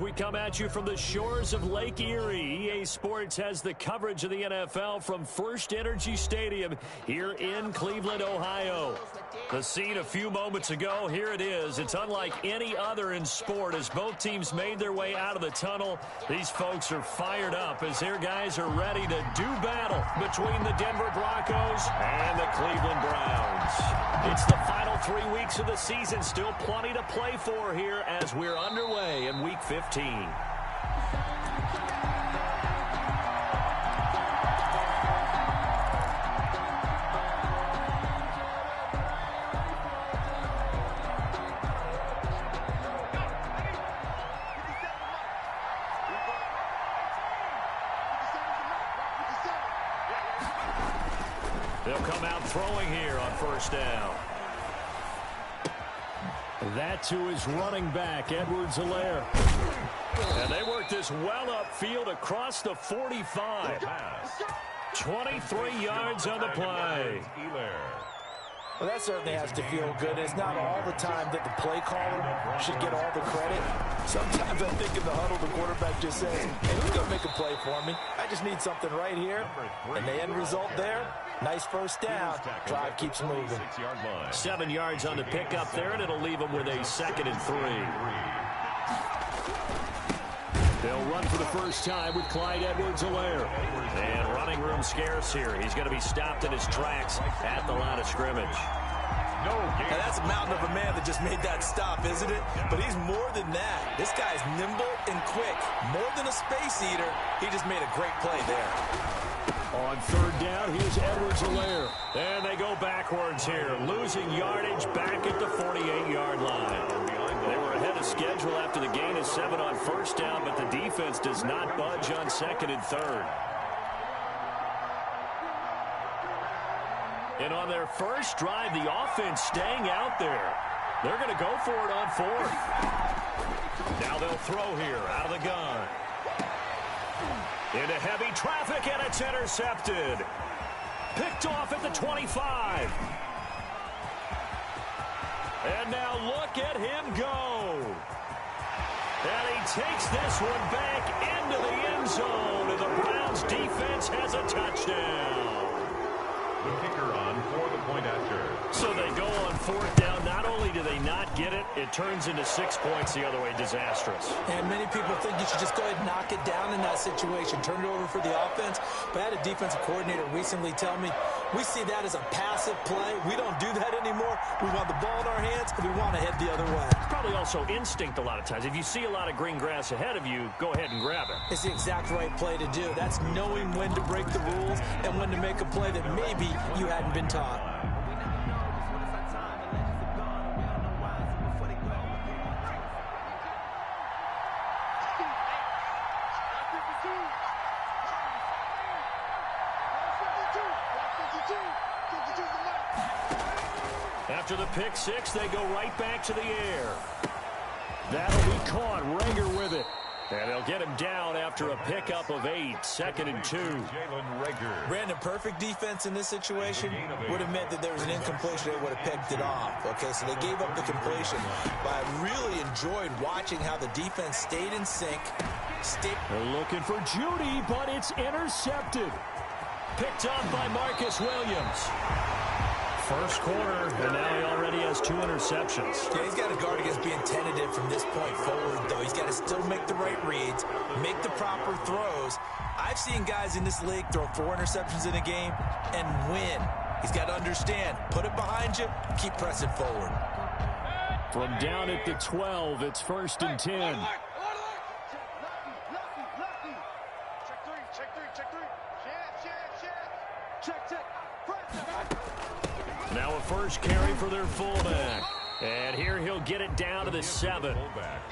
We come at you from the shores of Lake Erie. EA Sports has the coverage of the NFL from First Energy Stadium here in Cleveland, Ohio. The scene a few moments ago, here it is. It's unlike any other in sport as both teams made their way out of the tunnel. These folks are fired up as their guys are ready to do battle between the Denver Broncos and the Cleveland Browns. It's the final 3 weeks of the season, still plenty to play for here as we're underway in Week 15. They'll come out throwing here on first down. That to his running back, Edwards-Helaire. And they work this well upfield across the 45. 23 yards on the play. Well, that certainly has to feel good. It's not all the time that the play caller should get all the credit. Sometimes I think in the huddle, the quarterback just says, hey, who's going to make a play for me? I just need something right here. And the end result there, nice first down. Drive keeps moving. 7 yards on the pickup there, and it'll leave them with a 2nd and 3. They'll run for the first time with Clyde Edwards-Helaire. And running room scarce here. He's going to be stopped in his tracks at the line of scrimmage. Now that's a mountain of a man that just made that stop, isn't it? But he's more than that. This guy's nimble and quick. More than a space eater, he just made a great play there. On third down, here's Edwards-Helaire. And they go backwards here, losing yardage back at the 48-yard line. They were ahead of schedule after the gain of 7 on first down, but the defense does not budge on 2nd and 3rd. And on their first drive, the offense staying out there. They're going to go for it on 4th. Now they'll throw here out of the gun. Into heavy traffic, and it's intercepted. Picked off at the 25. And now look at him go. And he takes this one back into the end zone, and the Browns defense has a touchdown. The kicker on for the point after. So they go on 4th down. Not only do they not get it, it turns into 6 points the other way. Disastrous. And many people think you should just go ahead and knock it down in that situation. Turn it over for the offense. But I had a defensive coordinator recently tell me, we see that as a passive play. We don't do that anymore. We want the ball in our hands, and we want to head the other way. It's probably also instinct a lot of times. If you see a lot of green grass ahead of you, go ahead and grab it. It's the exact right play to do. That's knowing when to break the rules and when to make a play that maybe you hadn't been taught. After the pick 6, they go right back to the air. That'll be caught. Rager with it. And they'll get him down after a pickup of 8. 2nd and 2. Brandon, perfect defense in this situation would have meant that there was an incompletion. They would have picked it off. Okay, so they gave up the completion. But I really enjoyed watching how the defense stayed in sync. They're looking for Judy, but it's intercepted. Picked up by Marcus Williams. First quarter, and now he already has 2 interceptions. Yeah, he's got to guard against being tentative from this point forward, though. He's got to still make the right reads, make the proper throws. I've seen guys in this league throw 4 interceptions in a game and win. He's got to understand, put it behind you, keep pressing forward. From down at the 12, it's 1st and 10. Now a first carry for their fullback. And here he'll get it down to the 7.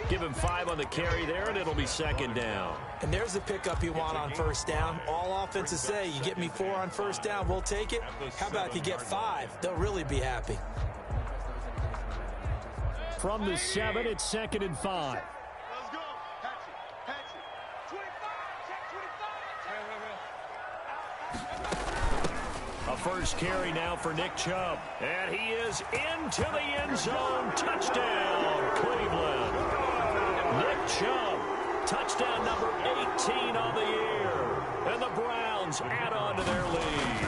Give him 5 on the carry there, and it'll be 2nd down. And there's the pickup you want on first down. All offenses say, you get me 4 on first down, we'll take it. How about if you get 5? They'll really be happy. From the 7, it's 2nd and 5. Let's go. Patch it. 25. Check 25. A first carry now for Nick Chubb. And he is into the end zone. Touchdown, Cleveland. Nick Chubb touchdown number 18 on the year. And the Browns add on to their lead.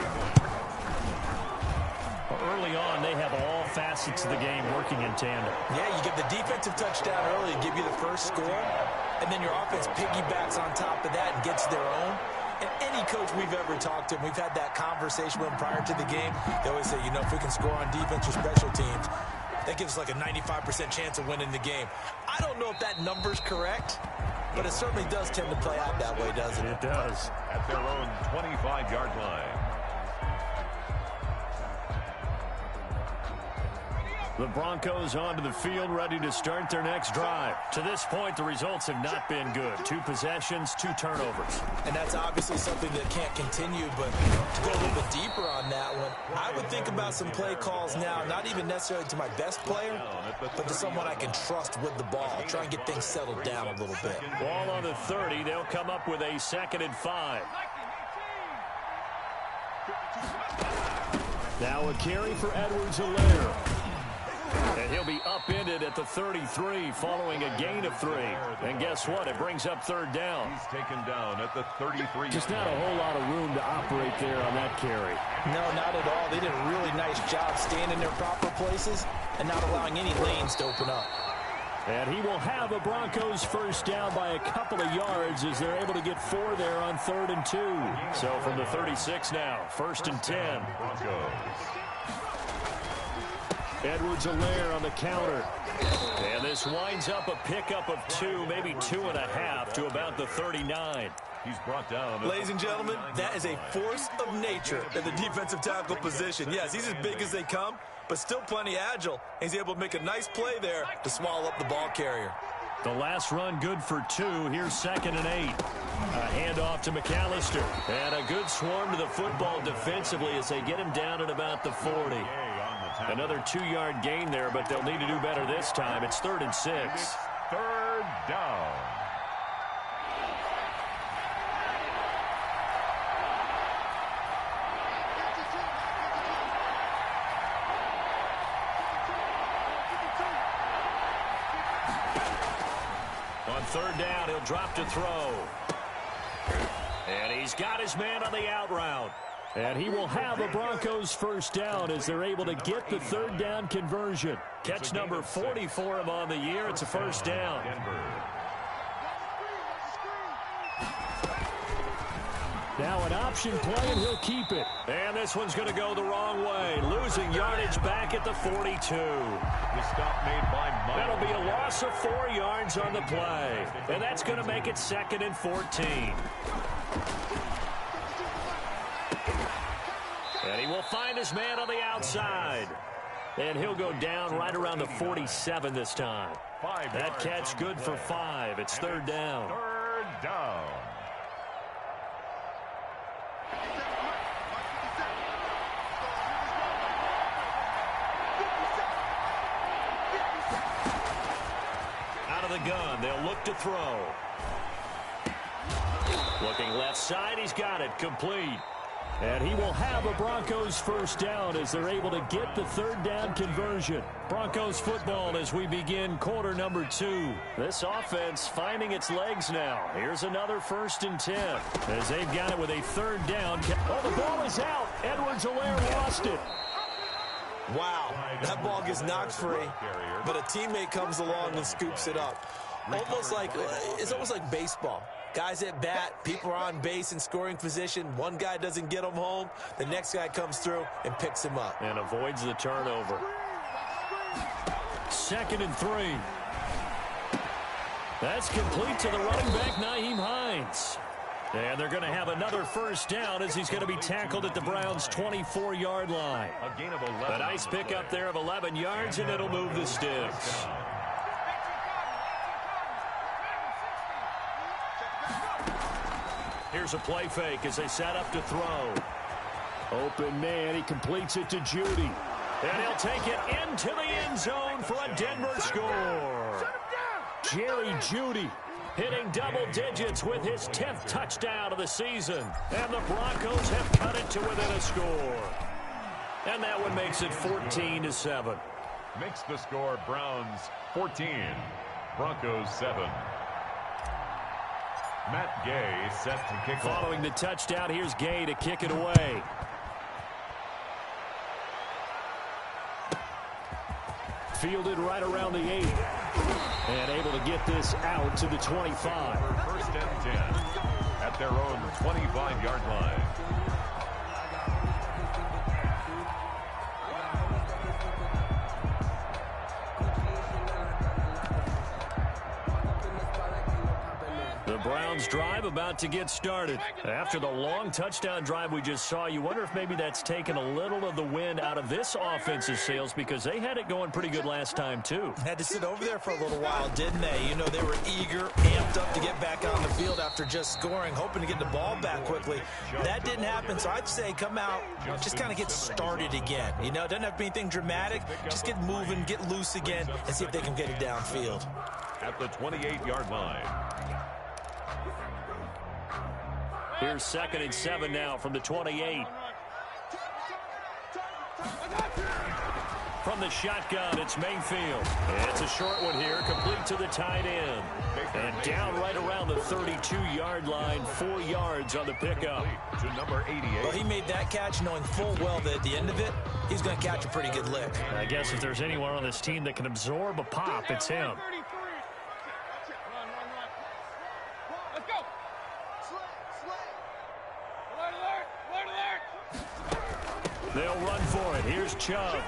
Early on, they have all facets of the game working in tandem. Yeah, you get the defensive touchdown early and give you the first score, and then your offense piggybacks on top of that and gets their own. And any coach we've ever talked to, we've had that conversation with them prior to the game. They always say, you know, if we can score on defense or special teams, that gives us like a 95% chance of winning the game. I don't know if that number's correct, but it certainly does tend to play out that way, doesn't it? It does. At their own 25-yard line. The Broncos onto the field, ready to start their next drive. To this point, the results have not been good. 2 possessions, 2 turnovers. And that's obviously something that can't continue, but to go a little bit deeper on that one, I would think about some play calls now, not even necessarily to my best player, but to someone I can trust with the ball. Try and get things settled down a little bit. Ball on the 30. They'll come up with a 2nd and 5. Now a carry for Edwards-Helaire. And he'll be upended at the 33 following a gain of 3. And guess what? It brings up 3rd down. He's taken down at the 33. Just not a whole lot of room to operate there on that carry. No, not at all. They did a really nice job staying in their proper places and not allowing any lanes to open up. And he will have a Broncos first down by a couple of yards as they're able to get 4 there on 3rd and 2. So from the 36 now, 1st and 10. Broncos. Edwards-Helaire on the counter. And this winds up a pickup of 2, maybe 2.5 to about the 39. He's brought down. Ladies and gentlemen, that is a force of nature in the defensive tackle position. Yes, he's as big as they come, but still plenty agile. He's able to make a nice play there to swallow up the ball carrier. The last run good for 2. Here's 2nd and 8. A handoff to McAllister. And a good swarm to the football defensively as they get him down at about the 40. Another 2-yard gain there, but they'll need to do better this time. It's 3rd and 6. 3rd down. On 3rd down, he'll drop to throw. And he's got his man on the out route. And he will have a Broncos first down as they're able to get the 3rd down conversion. Catch number 40 for him on the year. It's a first down. Now an option play, and he'll keep it. And this one's going to go the wrong way. Losing yardage back at the 42. The stop made by Mike. That'll be a loss of 4 yards on the play. And that's going to make it 2nd and 14. And he will find his man on the outside. And he'll go down right around the 47 this time. That catch good for 5. It's 3rd down. 3rd down. Out of the gun, they'll look to throw. Looking left side, he's got it, complete. And he will have a Broncos first down as they're able to get the 3rd down conversion. Broncos football as we begin quarter number 2. This offense finding its legs now. Here's another 1st and 10 as they've got it with a 3rd down. Oh, the ball is out. Edwards-Helaire lost it. Wow, that ball gets knocked free, but a teammate comes along and scoops it up. It's almost like baseball. Guys at bat, people are on base in scoring position. One guy doesn't get him home. The next guy comes through and picks him up. And avoids the turnover. 2nd and 3. That's complete to the running back, Nyheim Hines. And they're going to have another first down as he's going to be tackled at the Browns' 24-yard line. A gain of 11. A nice pickup there of 11 yards, and it'll move the sticks. Here's a play fake as they set up to throw. Open man, he completes it to Judy. And he'll take it into the end zone for a Denver score. Jerry Judy hitting double digits with his 10th touchdown of the season. And the Broncos have cut it to within a score. And that one makes it 14-7. Makes the score Browns 14, Broncos 7. Matt Gay set to kick off. Following the touchdown, here's Gay to kick it away. Fielded right around the 8. And able to get this out to the 25. First and 10 at their own 25-yard line. The Browns drive about to get started. After the long touchdown drive we just saw, you wonder if maybe that's taken a little of the wind out of this offense's sails because they had it going pretty good last time too. Had to sit over there for a little while, didn't they? You know, they were eager, amped up to get back on the field after just scoring, hoping to get the ball back quickly. That didn't happen, so I'd say come out, just kind of get started again. You know, it doesn't have to be anything dramatic. Just get moving, get loose again, and see if they can get it downfield. At the 28-yard line. Here's 2nd and 7 now from the 28. From the shotgun, it's Mayfield. It's a short one here, complete to the tight end. And down right around the 32-yard line, 4 yards on the pickup. To number 88. Well, he made that catch knowing full well that at the end of it, he's going to catch a pretty good lick. I guess if there's anyone on this team that can absorb a pop, it's him. They'll run for it. Here's Chubb.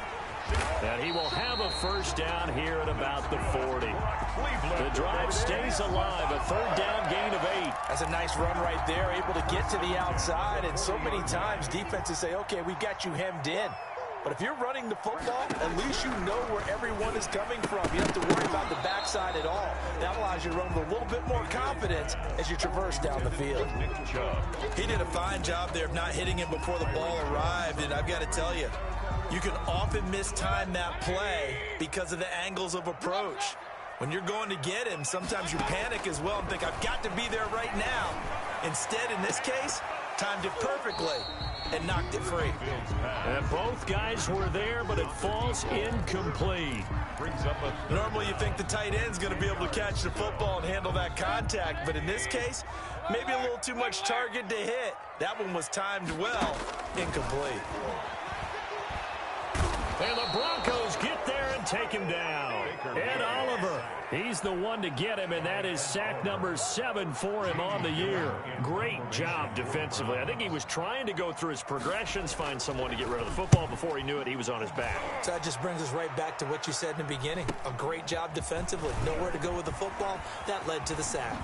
And he will have a first down here at about the 40. The drive stays alive. A 3rd down gain of 8. That's a nice run right there, able to get to the outside. And so many times defenses say, okay, we got you hemmed in. But if you're running the football, at least you know where everyone is coming from. You don't have to worry about the backside at all. That allows you to run with a little bit more confidence as you traverse down the field. He did a fine job there of not hitting him before the ball arrived. And I've got to tell you, you can often mistime that play because of the angles of approach. When you're going to get him, sometimes you panic as well and think, I've got to be there right now. Instead, in this case, timed it perfectly and knocked it free. And both guys were there, but it falls incomplete. Normally you think the tight end's going to be able to catch the football and handle that contact, but in this case, maybe a little too much target to hit. That one was timed well, incomplete. And the Broncos get there and take him down. Ed Oliver, he's the one to get him, and that is sack number 7 for him on the year. Great job defensively. I think he was trying to go through his progressions, find someone to get rid of the football. Before he knew it, he was on his back. So that just brings us right back to what you said in the beginning. A great job defensively. Nowhere to go with the football. That led to the sack.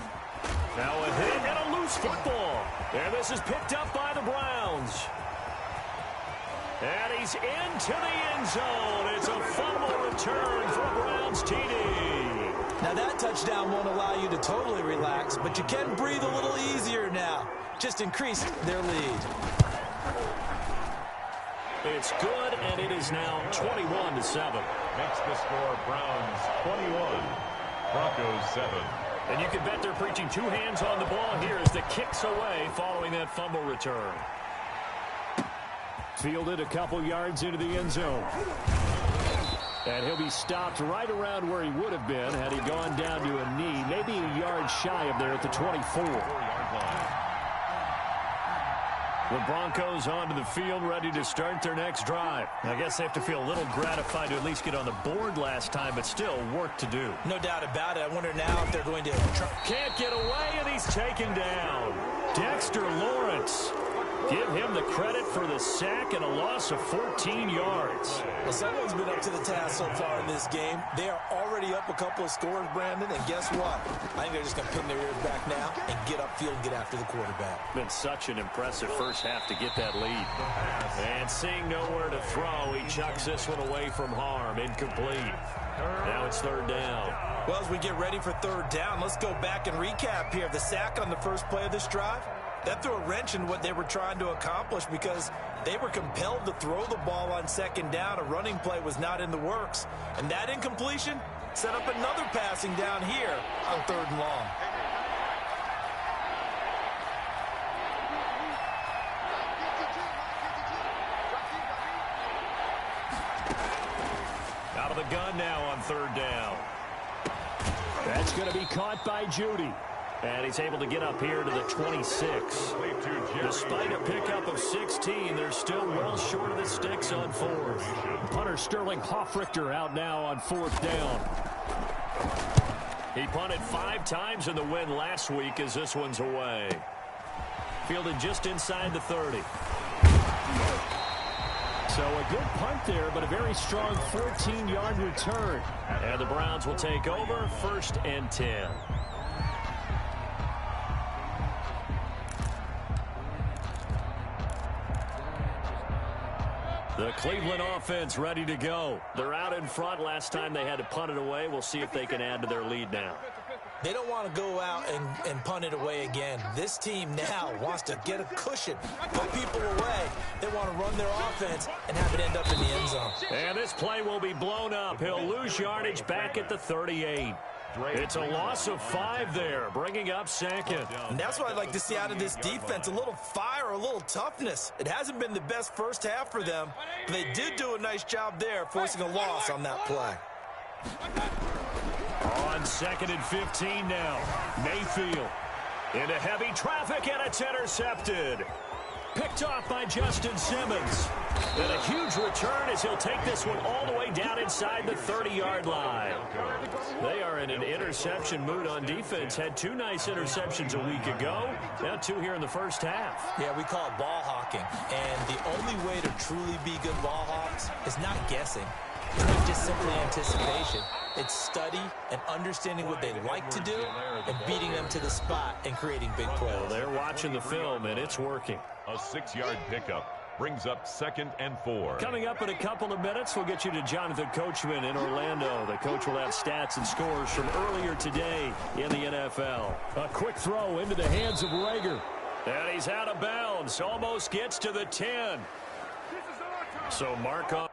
Now a hit and a loose football. And this is picked up by the Browns. And he's into the end zone. It's a fumble return for a Browns TD. Now that touchdown won't allow you to totally relax, but you can breathe a little easier now. Just increased their lead. It's good, and it is now 21-7. Makes the score Browns 21, Broncos 7. And you can bet they're preaching 2 hands on the ball here as the kicks away following that fumble return. Fielded a couple yards into the end zone. And he'll be stopped right around where he would have been had he gone down to a knee, maybe a yard shy of there at the 24. The Broncos onto the field, ready to start their next drive. I guess they have to feel a little gratified to at least get on the board last time, but still work to do. No doubt about it. I wonder now if they're going to try. Can't get away, and he's taken down. Dexter Lawrence. Give him the credit for the sack and a loss of 14 yards. Well, someone's been up to the task so far in this game. They are already up a couple of scores, Brandon, and guess what? I think they're just going to pin their ears back now and get upfield and get after the quarterback. Been such an impressive first half to get that lead. And seeing nowhere to throw, he chucks this one away from harm. Incomplete. Now it's 3rd down. Well, as we get ready for 3rd down, let's go back and recap here. The sack on the first play of this drive, that threw a wrench in what they were trying to accomplish because they were compelled to throw the ball on 2nd down. A running play was not in the works. And that incompletion set up another passing down here on 3rd and long. Out of the gun now on 3rd down. That's going to be caught by Judy. And he's able to get up here to the 26. Despite a pickup of 16, they're still well short of the sticks on fourth. Punter Sterling Hoffrichter out now on fourth down. He punted 5 times in the win last week as this one's away. Fielded just inside the 30. So a good punt there, but a very strong 14-yard return. And the Browns will take over, 1st and 10. The Cleveland offense ready to go. They're out in front. Last time they had to punt it away. We'll see if they can add to their lead now. They don't want to go out and punt it away again. This team now wants to get a cushion, put people away. They want to run their offense and have it end up in the end zone. And this play will be blown up. He'll lose yardage back at the 38. It's a loss of 5 there, bringing up 2nd. And that's what I'd like to see out of this defense, a little fire, a little toughness. It hasn't been the best first half for them, but they did do a nice job there, forcing a loss on that play. On 2nd and 15 now, Mayfield into heavy traffic, and it's intercepted. Picked off by Justin Simmons. And a huge return as he'll take this one all the way down inside the 30-yard line. They are in an interception mood on defense. Had 2 nice interceptions a week ago. Now 2 here in the first half. Yeah, we call it ball hawking. And the only way to truly be good ball hawks is not guessing. It's not just simply anticipation. It's study and understanding what they like to do and beating them to the spot and creating big plays. Well, they're watching the film, and it's working. A 6-yard pickup brings up 2nd and 4. Coming up in a couple of minutes, we'll get you to Jonathan Coachman in Orlando. The coach will have stats and scores from earlier today in the NFL. A quick throw into the hands of Rager. And he's out of bounds. Almost gets to the 10. So mark on.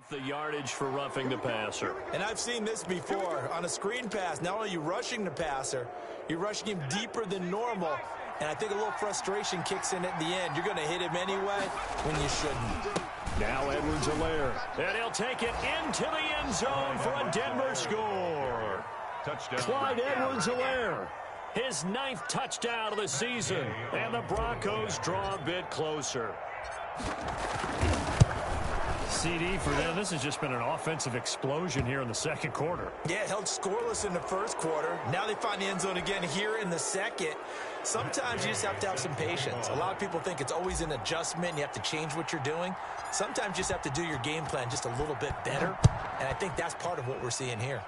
up the yardage for roughing the passer. And I've seen this before. On a screen pass, not only are you rushing the passer, you're rushing him deeper than normal. And I think a little frustration kicks in at the end. You're going to hit him anyway when you shouldn't. Now Edwards-Helaire. And he'll take it into the end zone for a Denver score. Touchdown. Clyde Edwards-Helaire. His 9th touchdown of the season. And the Broncos draw a bit closer. CD for them. This has just been an offensive explosion here in the second quarter. Yeah, held scoreless in the first quarter. Now they find the end zone again here in the second. Sometimes you just have to have some patience. A lot of people think it's always an adjustment. You have to change what you're doing. Sometimes you just have to do your game plan just a little bit better. And I think that's part of what we're seeing here.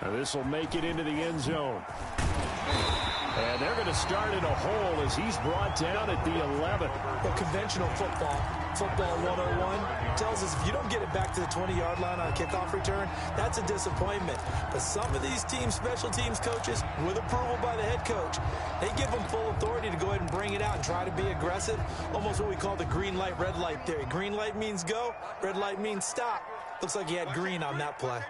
Now this will make it into the end zone. And they're going to start in a hole as he's brought down at the 11. Well, conventional football 101, tells us if you don't get it back to the 20-yard line on a kickoff return, that's a disappointment. But some of these team special teams coaches, with approval by the head coach, they give them full authority to go ahead and bring it out and try to be aggressive. Almost what we call the green light, red light theory. Green light means go, red light means stop. Looks like he had green on that play.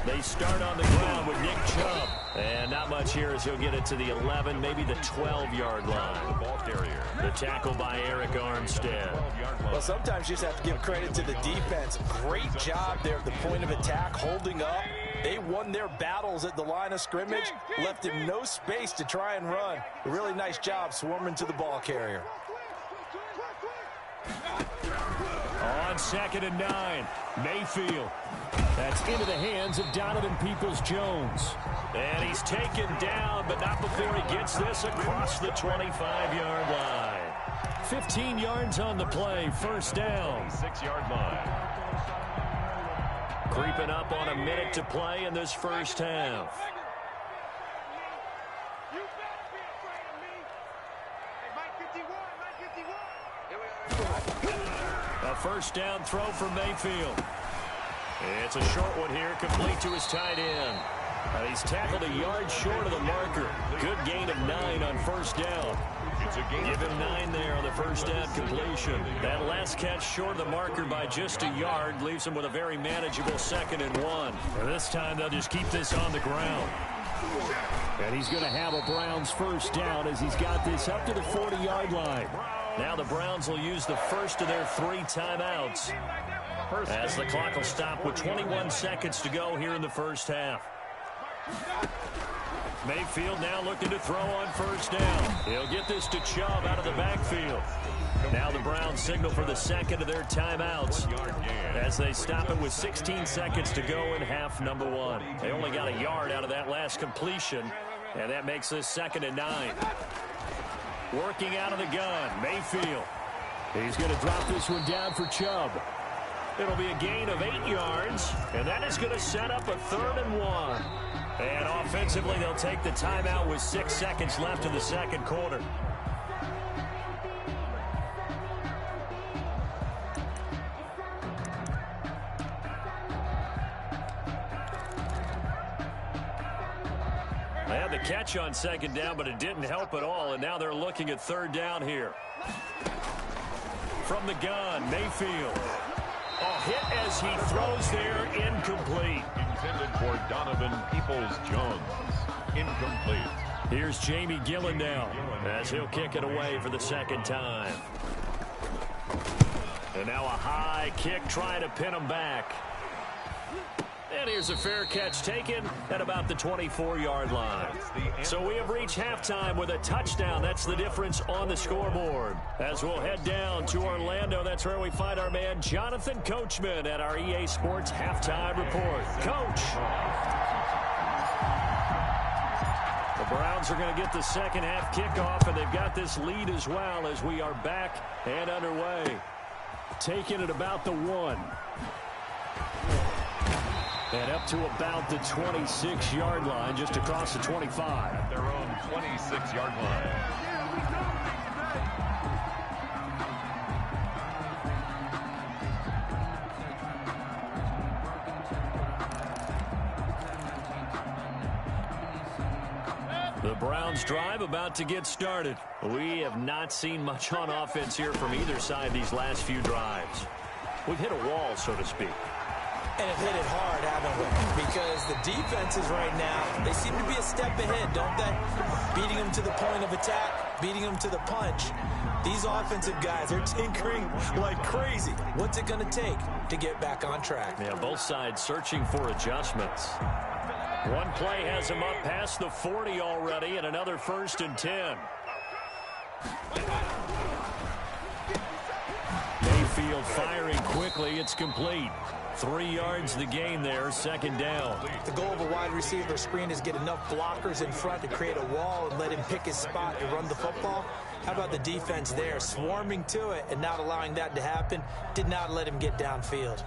They start on the ground with Nick Chubb. And not much here as he'll get it to the 11, maybe the 12-yard line. Ball carrier. The tackle by Eric Armstead. Well, sometimes you just have to give credit to the defense. Great job there at the point of attack, holding up. They won their battles at the line of scrimmage, left him no space to try and run. A really nice job swarming to the ball carrier. On 2nd and 9, Mayfield. That's into the hands of Donovan Peoples-Jones. And he's taken down, but not before he gets this across the 25-yard line. 15 yards on the play, first down. 6-yard line. Creeping up on a minute to play in this first half. A first down throw for Mayfield. It's a short one here, complete to his tight end. He's tackled a yard short of the marker. Good gain of 9 on first down. Give him 9 there on the first down completion. That last catch short of the marker by just a yard leaves him with a very manageable 2nd and 1. And this time they'll just keep this on the ground. And he's going to have a Browns first down as he's got this up to the 40-yard line. Now the Browns will use the first of their 3 timeouts as the clock will stop with 21 seconds to go here in the first half. Mayfield now looking to throw on first down. He'll get this to Chubb out of the backfield. Now the Browns signal for the second of their timeouts as they stop it with 16 seconds to go in half number 1. They only got a yard out of that last completion, and that makes this 2nd and 9. Working out of the gun, Mayfield. He's going to drop this one down for Chubb. It'll be a gain of 8 yards, and that is going to set up a 3rd and 1. And offensively, they'll take the timeout with 6 seconds left in the second quarter. They had the catch on 2nd down, but it didn't help at all, and now they're looking at 3rd down here. From the gun, Mayfield. A hit as he throws there, incomplete. Intended for Donovan Peoples-Jones. Incomplete. Here's Jamie Gillen now as he'll kick it away for the 2nd time. And now a high kick trying to pin him back. And here's a fair catch taken at about the 24-yard line. So we have reached halftime with a touchdown. That's the difference on the scoreboard. As we'll head down to Orlando, that's where we find our man Jonathan Coachman at our EA Sports Halftime Report. Coach. The Browns are going to get the second half kickoff, and they've got this lead as well as we are back and underway. Taking it about the 1. And up to about the 26-yard line, just across the 25. At their own 26-yard line. The Browns drive about to get started. We have not seen much on offense here from either side these last few drives. We've hit a wall, so to speak. And have hit it hard, haven't we? Because the defenses right now, they seem to be a step ahead, don't they? Beating them to the point of attack, beating them to the punch. These offensive guys are tinkering like crazy. What's it going to take to get back on track? Yeah, both sides searching for adjustments. One play has him up past the 40 already, and another 1st and 10. Mayfield firing quickly. It's complete. 3 yards the gain there, 2nd down. The goal of a wide receiver screen is get enough blockers in front to create a wall and let him pick his spot to run the football. How about the defense there, swarming to it and not allowing that to happen? Did not let him get downfield.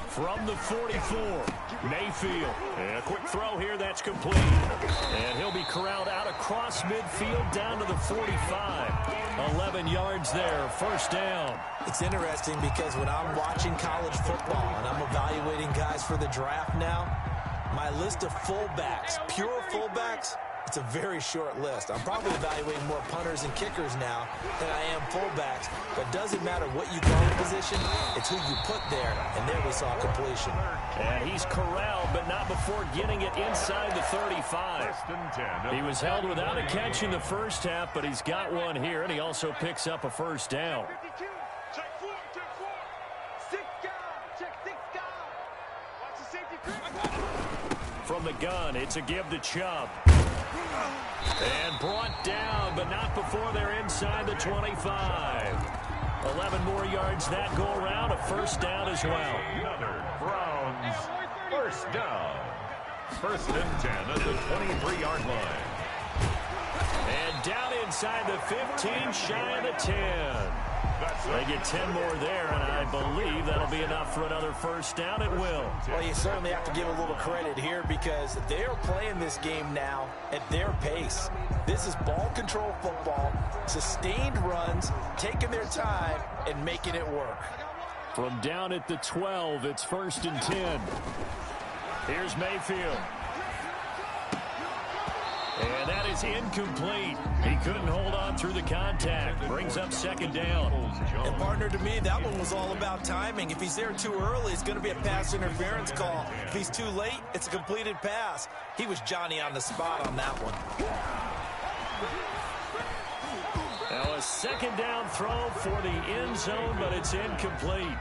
From the 44, Mayfield. And a quick throw here that's complete. And he'll be corralled out across midfield down to the 45. 11 yards there, 1st down. It's interesting because when I'm watching college football and I'm evaluating guys for the draft now, my list of fullbacks, pure fullbacks, it's a very short list. I'm probably evaluating more punters and kickers now than I am fullbacks. But it doesn't matter what you call the position, it's who you put there. And there we saw completion. And he's corralled, but not before getting it inside the 35. He was held without a catch in the first half, but he's got one here, and he also picks up a 1st down. Check 4. 6 guys. Check 6 guys. Watch the safety creep. From the gun, it's a give to Chubb. And brought down, but not before they're inside the 25. 11 more yards that go around, a 1st down as well. Another Browns 1st down. 1st and 10 at the 23-yard line. And down inside the 15, shy of the 10. They get 10 more there, and I believe that'll be enough for another 1st down. It will. Well, you certainly have to give a little credit here because they're playing this game now at their pace. This is ball control football, sustained runs, taking their time, and making it work. From down at the 12, it's 1st and 10. Here's Mayfield. And that is incomplete. He couldn't hold on through the contact. Brings up 2nd down. And partner, to me, that one was all about timing. If he's there too early, it's going to be a pass interference call. If he's too late, it's a completed pass. He was Johnny on the spot on that one. Now a 2nd down throw for the end zone, but it's incomplete.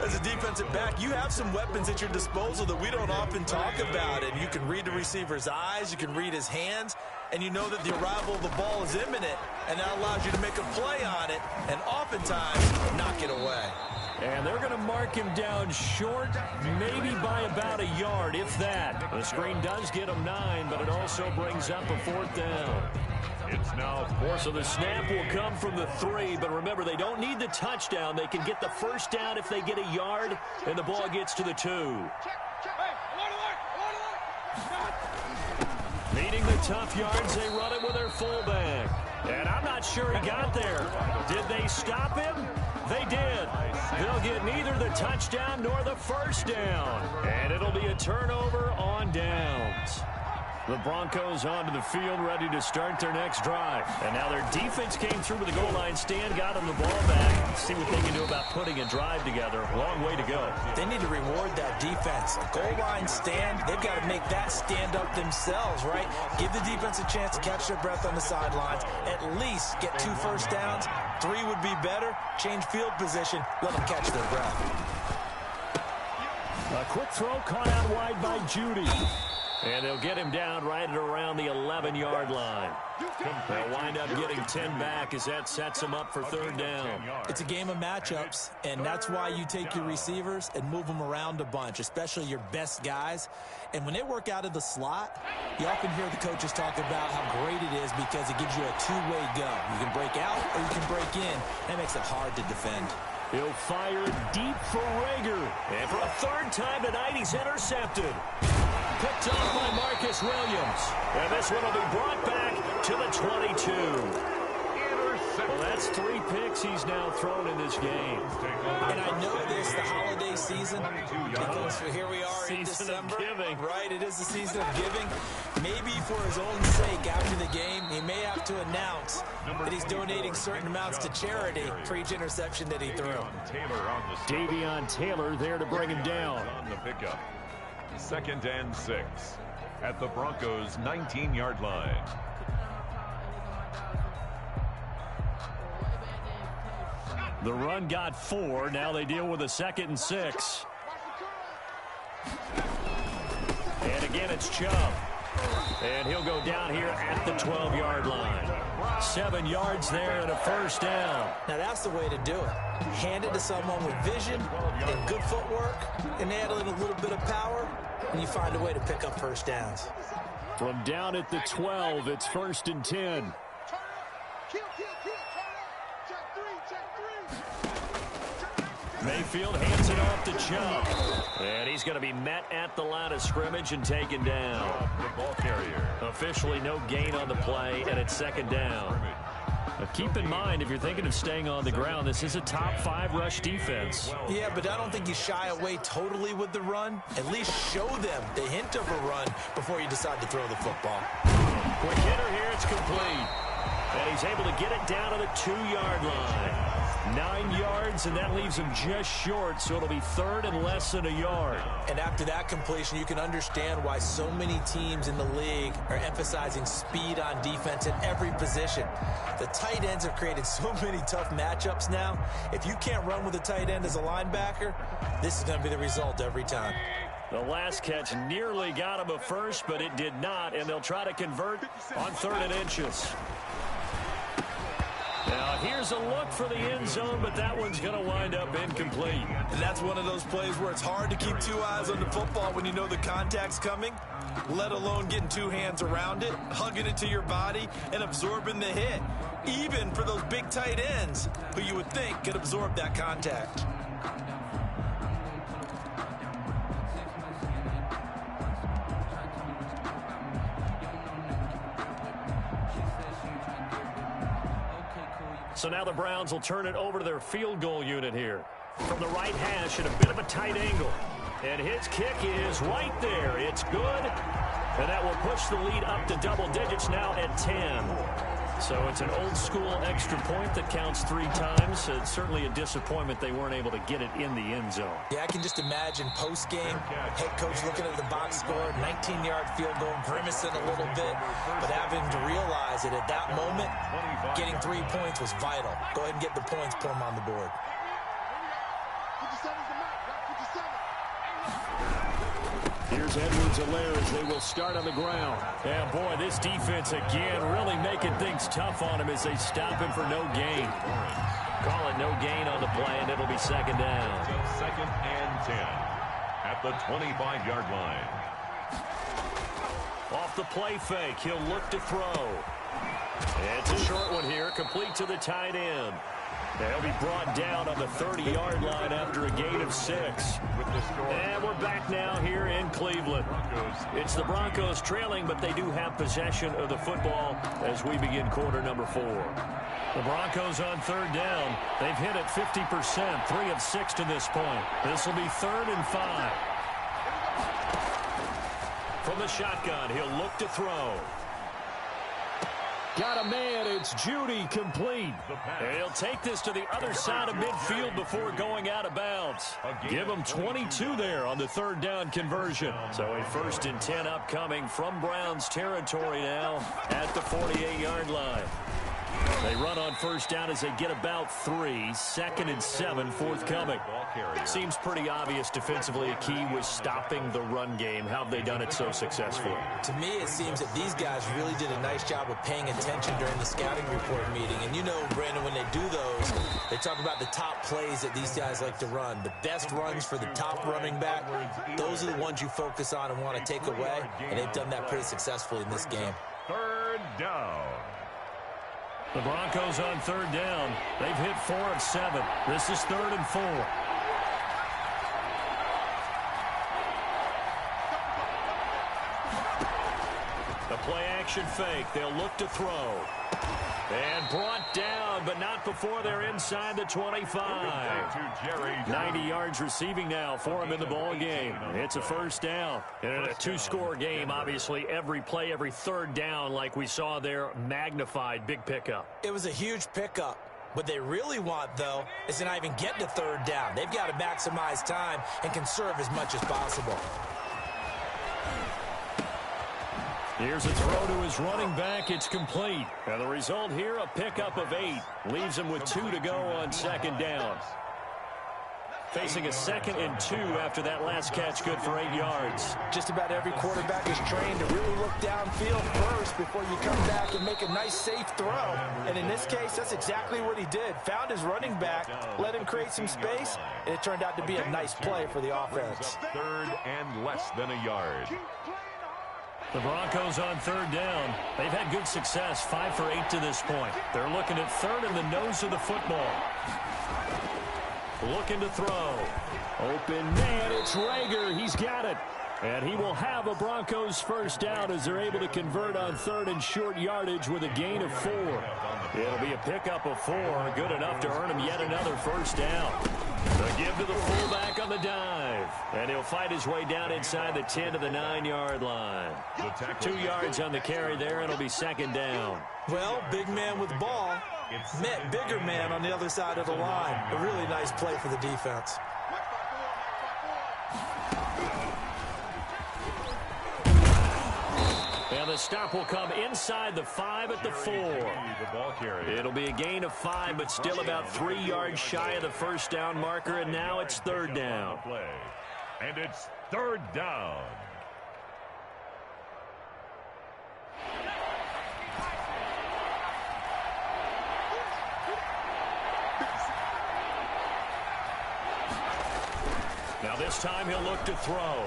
As a defensive back, you have some weapons at your disposal that we don't often talk about. And you can read the receiver's eyes, you can read his hands, and you know that the arrival of the ball is imminent, and that allows you to make a play on it, and oftentimes knock it away. And they're going to mark him down short, maybe by about a yard, if that. The screen does get him 9, but it also brings up a 4th down. It's now 4th. So the snap will come from the 3, but remember, they don't need the touchdown. They can get the 1st down if they get a yard, and the ball gets to the 2. Needing the tough yards, they run it with their fullback. And I'm not sure he got there. Did they stop him? They did. They'll get neither the touchdown nor the 1st down. And it'll be a turnover on downs. The Broncos onto the field, ready to start their next drive. And now their defense came through with the goal line stand, got them the ball back. See what they can do about putting a drive together. Long way to go. They need to reward that defense. A goal line stand, they've got to make that stand up themselves, right? Give the defense a chance to catch their breath on the sidelines. At least get 2 1st downs. 3 would be better. Change field position. Let them catch their breath. A quick throw caught out wide by Judy. And they'll get him down right at around the 11-yard line. They'll wind up getting 10 back as that sets them up for 3rd down. It's a game of matchups, and that's why you take your receivers and move them around a bunch, especially your best guys. And when they work out of the slot, you often hear the coaches talk about how great it is because it gives you a two-way go. You can break out or you can break in. That makes it hard to defend. He'll fire deep for Rager. And for a 3rd time tonight, he's intercepted. Picked off by Marcus Williams. And this one will be brought back to the 22. Well, that's 3 picks he's now thrown in this game. And I know this, the holiday season, because here we are in Season of December. giving. Right, it is the season of giving. Maybe for his own sake after the game, he may have to announce that he's donating certain amounts to charity for each interception that he threw. Davion Taylor there to bring him down. On the pickup. 2nd and 6 at the Broncos' 19-yard line. The run got 4. Now they deal with a 2nd and 6. And again, it's Chubb. And he'll go down here at the 12-yard line. 7 yards there and a first down. Now that's the way to do it. Hand it to someone with vision and good footwork, and add a little bit of power, and you find a way to pick up first downs. From down at the 12, it's 1st and 10. Mayfield hands it off to Chubb. And he's going to be met at the line of scrimmage and taken down. The ball carrier. Officially no gain on the play, and it's 2nd down. Now keep in mind, if you're thinking of staying on the ground, this is a top 5 rush defense. Yeah, but I don't think you shy away totally with the run. At least show them the hint of a run before you decide to throw the football. Quick hitter here, it's complete. And he's able to get it down to the 2-yard line. 9 yards, and that leaves him just short, so it'll be 3rd and less than a yard. And after that completion, you can understand why so many teams in the league are emphasizing speed on defense at every position. The tight ends have created so many tough matchups now. If you can't run with a tight end as a linebacker, this is going to be the result every time. The last catch nearly got him a first, but it did not, and they'll try to convert on 3rd and inches. Now, here's a look for the end zone, but that one's going to wind up incomplete. And that's one of those plays where it's hard to keep 2 eyes on the football when you know the contact's coming, let alone getting 2 hands around it, hugging it to your body, and absorbing the hit, even for those big tight ends who you would think could absorb that contact. So now the Browns will turn it over to their field goal unit here. From the right hash at a bit of a tight angle. And his kick is right there. It's good. And that will push the lead up to double digits now at 10. So it's an old-school extra point that counts 3 times. It's certainly a disappointment they weren't able to get it in the end zone. Yeah, I can just imagine post-game, head coach looking at the box score, 19-yard field goal, grimacing a little bit, but having to realize that at that moment, getting 3 points was vital. Go ahead and get the points, put them on the board. Here's Edwards-Helaire as they will start on the ground. And boy, this defense again really making things tough on him as they stop him for no gain. Call it no gain on the play, and it'll be 2nd down. 2nd and 10 at the 25-yard line. Off the play fake, he'll look to throw. It's a short one here, complete to the tight end. They'll be brought down on the 30-yard line after a gain of 6. And we're back now here in Cleveland. It's the Broncos trailing, but they do have possession of the football as we begin quarter number 4. The Broncos on 3rd down. They've hit it 50%, 3 of 6 to this point. This will be 3rd and 5. From the shotgun, he'll look to throw. Got a man, it's Judy, complete. And he'll take this to the other side of midfield before going out of bounds. Give him 22 there on the 3rd down conversion. So a 1st and 10 upcoming from Browns territory now at the 48-yard line. They run on 1st down as they get about 3. 2nd and 7 forthcoming. Seems pretty obvious defensively. A key was stopping the run game. How have they done it so successfully? To me, it seems that these guys really did a nice job of paying attention during the scouting report meeting. And you know, Brandon, when they do those, they talk about the top plays that these guys like to run. The best runs for the top running back, those are the ones you focus on and want to take away. And they've done that pretty successfully in this game. 3rd down. The Broncos on 3rd down. They've hit 4 of 7. This is 3rd and 4. The play action fake. They'll look to throw. And brought down but not before they're inside the 25. 90 yards receiving now for him in the ball game. It's a first down. And in a two-score game, obviously, every play, every third down, like we saw there, magnified. Big pickup. It was a huge pickup. What they really want, though, is to not even get to third down. They've got to maximize time and conserve as much as possible. Here's a throw to his running back. It's complete. And the result here, a pickup of 8. Leaves him with 2 to go on second down. Facing a 2nd and 2 after that last catch, good for 8 yards. Just about every quarterback is trained to really look downfield first before you come back and make a nice, safe throw. And in this case, that's exactly what he did. Found his running back, let him create some space, and it turned out to be a nice play for the offense. 3rd and less than a yard. The Broncos on third down. They've had good success, 5 for 8 to this point. They're looking at third in the nose of the football. Looking to throw. Open man, it's Rager. He's got it. And he will have a Broncos first down as they're able to convert on third and short yardage with a gain of 4. It'll be a pickup of 4. Good enough to earn him yet another first down. The give to the fullback on the dive. And he'll fight his way down inside the 10 to the 9-yard line. 2 yards on the carry there, and it'll be second down. Well, big man with ball met bigger man on the other side of the line. A really nice play for the defense. And the stop will come inside the 5 at the 4. It'll be a gain of 5, but still about 3 yards shy of the first down marker, and now it's third down. And it's third down. Now this time he'll look to throw.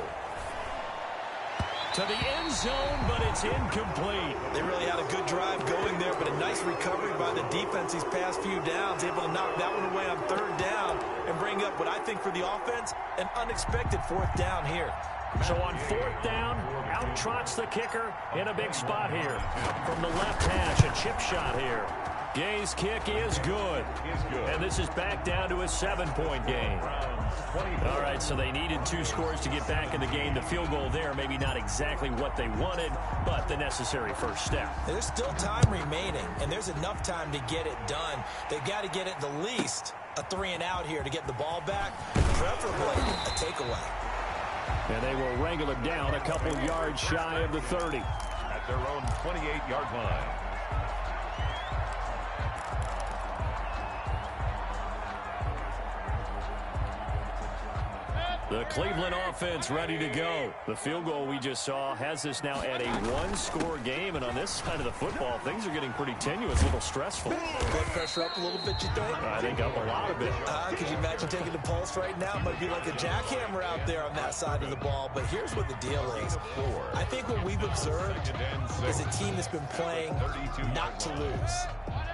To the end zone, but it's incomplete. They really had a good drive going there, but a nice recovery by the defense these past few downs, able to knock that one away on third down and bring up what I think for the offense, an unexpected fourth down here. So on fourth down, out trots the kicker in a big spot here. From the left hash, a chip shot here. Gay's kick is good. And this is back down to a 7-point game. All right, so they needed 2 scores to get back in the game. The field goal there, maybe not exactly what they wanted, but the necessary first step. There's still time remaining, and there's enough time to get it done. They've got to get it the least a 3 and out here to get the ball back, preferably a takeaway. And they will wrangle it down a couple yards shy of the 30. At their own 28-yard line. The Cleveland offense ready to go. The field goal we just saw has this now at a 1-score game, and on this side of the football, things are getting pretty tenuous, a little stressful. Blood pressure up a little bit, you think? I think up a lot of it. Could you imagine taking the pulse right now? It might be like a jackhammer out there on that side of the ball, but here's what the deal is. I think what we've observed is a team that's been playing not to lose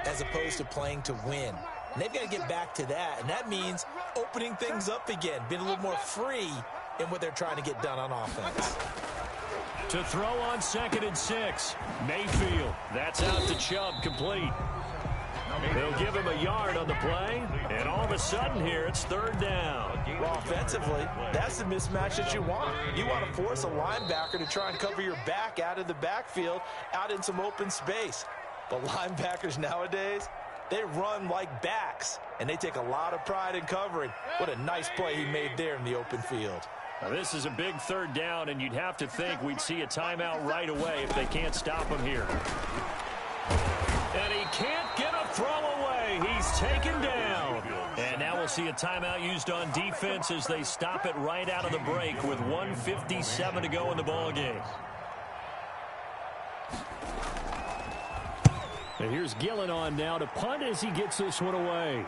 as opposed to playing to win. And they've got to get back to that, and that means opening things up again, being a little more free in what they're trying to get done on offense. To throw on 2nd and 6, Mayfield. That's out to Chubb, complete. They'll give him a yard on the play, and all of a sudden here, it's third down. Well, offensively, that's the mismatch that you want. You want to force a linebacker to try and cover your back out of the backfield, out in some open space. But linebackers nowadays, they run like backs, and they take a lot of pride in covering. What a nice play he made there in the open field. Now, this is a big third down, and you'd have to think we'd see a timeout right away if they can't stop him here. And he can't get a throw away. He's taken down. And now we'll see a timeout used on defense as they stop it right out of the break with 1:57 to go in the ballgame. And here's Gillen on now to punt as he gets this one away.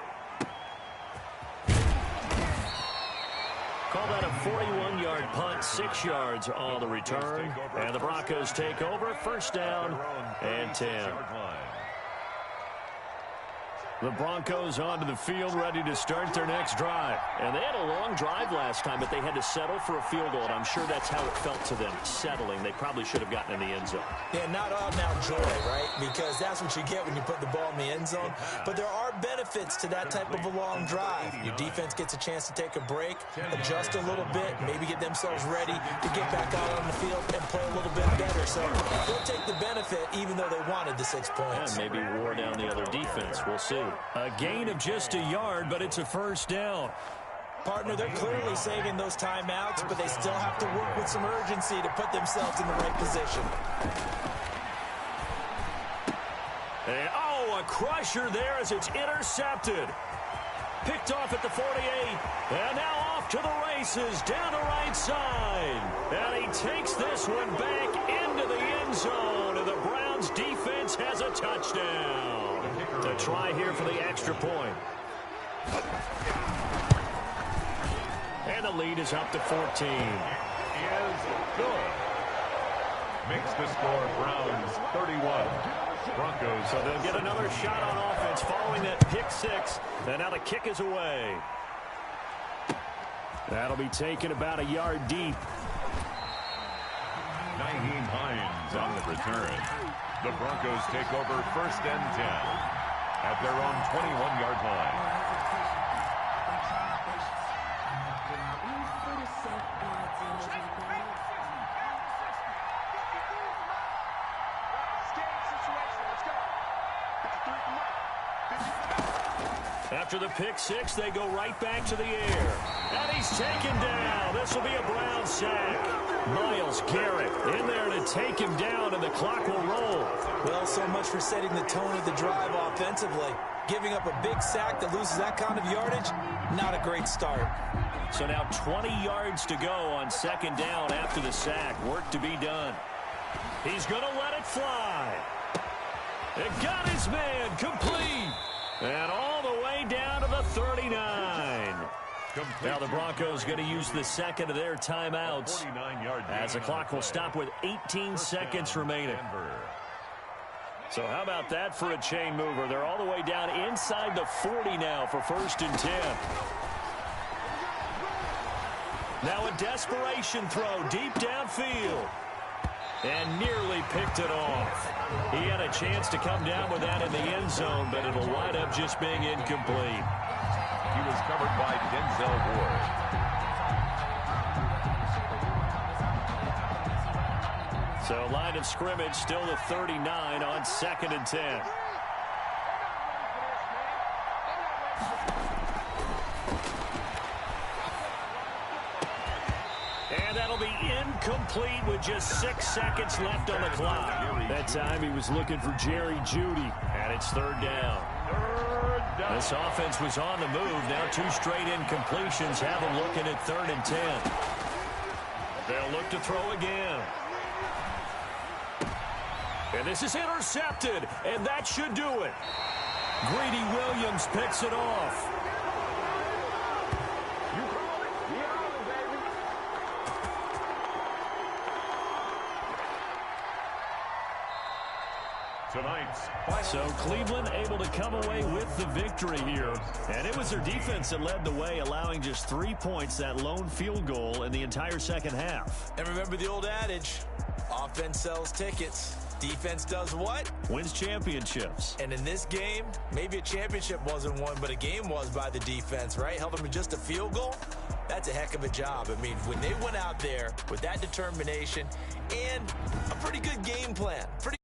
Call that a 41-yard punt, 6 yards on the return. And the Broncos take over, first down and 10. The Broncos onto the field, ready to start their next drive. And they had a long drive last time, but they had to settle for a field goal, and I'm sure that's how it felt to them, settling. They probably should have gotten in the end zone. Yeah, not all now joy, right? Because that's what you get when you put the ball in the end zone. But there are benefits to that type of a long drive. Your defense gets a chance to take a break, adjust a little bit, maybe get themselves ready to get back out on the field and play a little bit better. So they'll take the benefit even though they wanted the 6 points. And maybe wore down the other defense. We'll see. A gain of just a yard, but it's a first down. Partner, they're clearly saving those timeouts, but they still have to work with some urgency to put themselves in the right position. And, a crusher there as it's intercepted. Picked off at the 48. And now off to the races, down the right side. And he takes this one back into the end zone. And the Browns defense has a touchdown. To try here for the extra point. And the lead is up to 14. Is good. Makes the score Browns 31. Broncos. So they'll get another shot on offense following that pick six. And now the kick is away. That'll be taken about a yard deep. Nyheim Hines on the return. The Broncos take over 1st and 10 at their own 21-yard line. After the pick six, they go right back to the air. And he's taken down. This will be a Brown sack. Myles Garrett in there to take him down, and the clock will roll. Well, so much for setting the tone of the drive offensively. Giving up a big sack that loses that kind of yardage, not a great start. So now 20 yards to go on 2nd down after the sack. Work to be done. He's going to let it fly. It got his man complete. And all the way down to the 39. Now the Broncos going to use the second of their timeouts as the clock will stop with 18 seconds remaining. So how about that for a chain mover? They're all the way down inside the 40 now for 1st and 10. Now a desperation throw deep downfield. And nearly picked it off. He had a chance to come down with that in the end zone, but it'll wind up just being incomplete. He was covered by Denzel Ward. So line of scrimmage still the 39 on 2nd and 10. That'll be incomplete with just 6 seconds left on the clock. That time he was looking for Jerry Jeudy, and it's 3rd down. This offense was on the move. Now 2 straight incompletions have them looking at 3rd and 10. They'll look to throw again. And this is intercepted, and that should do it. Greedy Williams picks it off. So Cleveland able to come away with the victory here. And it was their defense that led the way, allowing just 3 points, that lone field goal in the entire second half. And remember the old adage, offense sells tickets. Defense does what? Wins championships. And in this game, maybe a championship wasn't won, but a game was by the defense, right? Held them to just a field goal. That's a heck of a job. I mean, when they went out there with that determination and a pretty good game plan, pretty